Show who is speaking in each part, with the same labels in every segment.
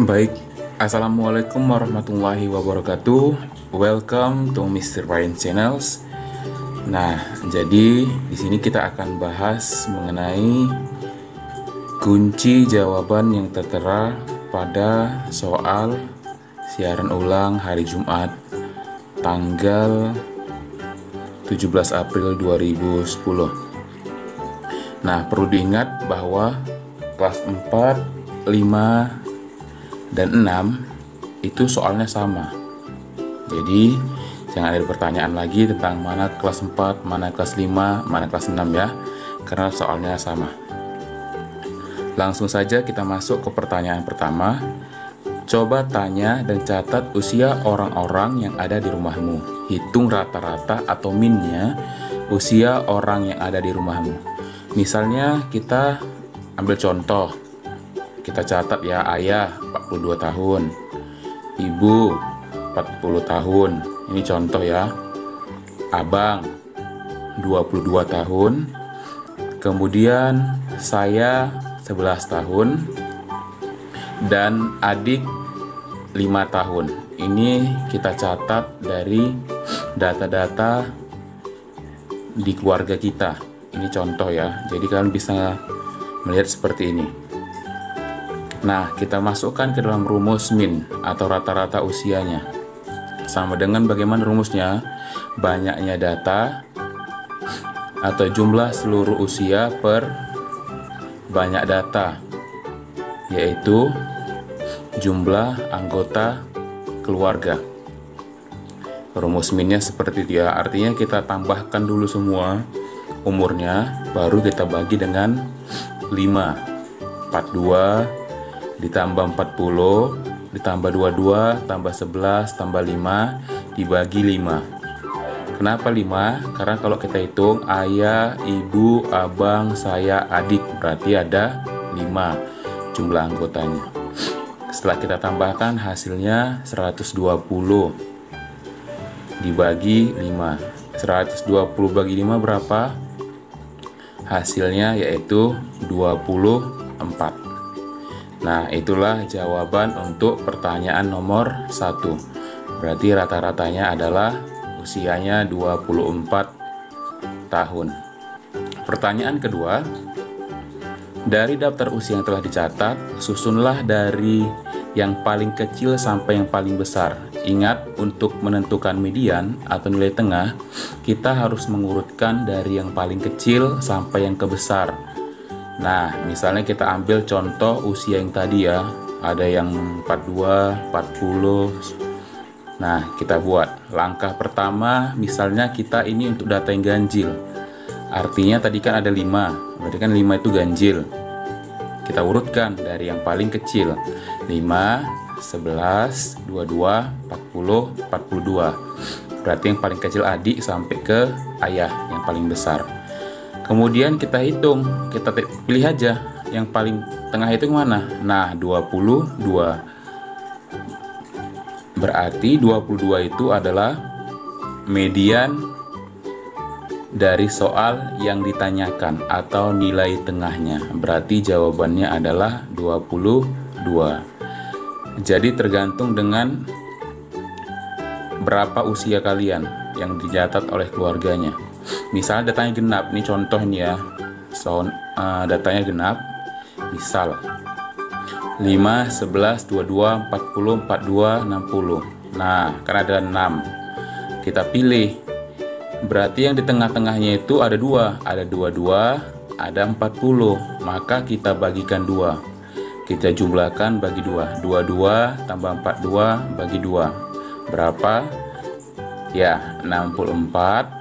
Speaker 1: Baik, Assalamualaikum warahmatullahi wabarakatuh. Welcome to Mr. Ryan Channels. Nah, jadi di sini kita akan bahas mengenai kunci jawaban yang tertera pada soal siaran ulang hari Jumat tanggal 17 April 2010. Nah, perlu diingat bahwa kelas 4, 5, dan 6 itu soalnya sama. Jadi jangan ada pertanyaan lagi tentang mana kelas 4, mana kelas 5, mana kelas 6 ya, karena soalnya sama. Langsung saja kita masuk ke pertanyaan pertama. Coba tanya dan catat usia orang-orang yang ada di rumahmu. Hitung rata-rata atau minnya usia orang yang ada di rumahmu. Misalnya kita ambil contoh. Kita catat ya, ayah 42 tahun, ibu 40 tahun. Ini contoh ya. Abang 22 tahun. Kemudian saya 11 tahun dan adik 5 tahun. Ini kita catat dari data-data di keluarga kita. Ini contoh ya. Jadi kalian bisa melihat seperti ini. Nah, kita masukkan ke dalam rumus min atau rata-rata usianya. Sama dengan bagaimana rumusnya? Banyaknya data atau jumlah seluruh usia per banyak data, yaitu jumlah anggota keluarga. Rumus minnya seperti itu ya. Artinya kita tambahkan dulu semua umurnya, baru kita bagi dengan 5. 42 ditambah 40, ditambah 22, tambah 11, tambah 5, dibagi 5. Kenapa 5? Karena kalau kita hitung ayah, ibu, abang, saya, adik, berarti ada 5 jumlah anggotanya. Setelah kita tambahkan hasilnya 120 dibagi 5. 120 bagi 5 berapa? Hasilnya yaitu 24. Nah, itulah jawaban untuk pertanyaan nomor 1. Berarti rata-ratanya adalah usianya 24 tahun. Pertanyaan kedua, dari daftar usia yang telah dicatat, susunlah dari yang paling kecil sampai yang paling besar. Ingat, untuk menentukan median atau nilai tengah, kita harus mengurutkan dari yang paling kecil sampai yang kebesar. Nah, misalnya kita ambil contoh usia yang tadi ya, ada yang 42, 40. Nah, kita buat langkah pertama, misalnya kita ini untuk data yang ganjil. Artinya tadi kan ada 5, berarti kan 5 itu ganjil. Kita urutkan dari yang paling kecil, 5, 11, 22, 40, 42. Berarti yang paling kecil adik sampai ke ayah yang paling besar. Kemudian kita hitung, kita pilih aja yang paling tengah itu mana? Nah, 22. Berarti 22 itu adalah median dari soal yang ditanyakan atau nilai tengahnya. Berarti jawabannya adalah 22. Jadi tergantung dengan berapa usia kalian yang dicatat oleh keluarganya. Misalnya datanya genap, ini contoh nih ya. Datanya genap. Misal 5, 11, 22, 40, 42, 60. Nah, karena ada 6. Kita pilih. Berarti yang di tengah-tengahnya itu ada 2. Ada 22, ada 40. Maka kita bagikan 2. Kita jumlahkan bagi 2. 22 tambah 42 bagi 2. Berapa? Ya, 64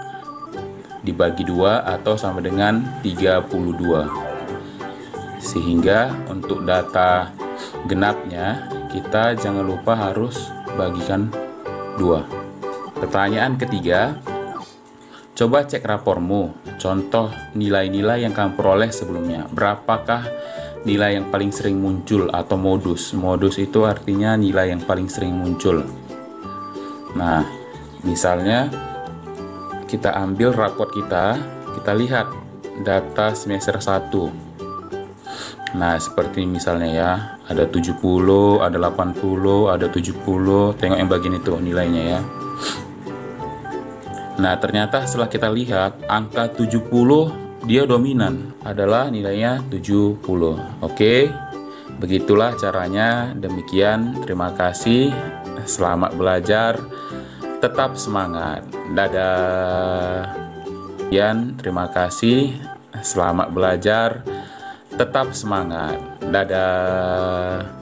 Speaker 1: dibagi 2 atau sama dengan 32. Sehingga untuk data genapnya kita jangan lupa harus bagikan 2. Pertanyaan ketiga, coba cek rapormu. Contoh nilai-nilai yang kamu peroleh sebelumnya. Berapakah nilai yang paling sering muncul atau modus? Modus itu artinya nilai yang paling sering muncul. Nah, misalnya kita ambil raport kita lihat data semester 1. Nah, seperti misalnya ya, ada 70, ada 80, ada 70. Tengok yang bagian itu nilainya ya. Nah, ternyata setelah kita lihat angka 70 dia dominan, adalah nilainya 70. Oke. Begitulah caranya. Demikian, terima kasih. Selamat belajar. Tetap semangat. Dadah. Terima kasih. Selamat belajar. Tetap semangat. Dadah.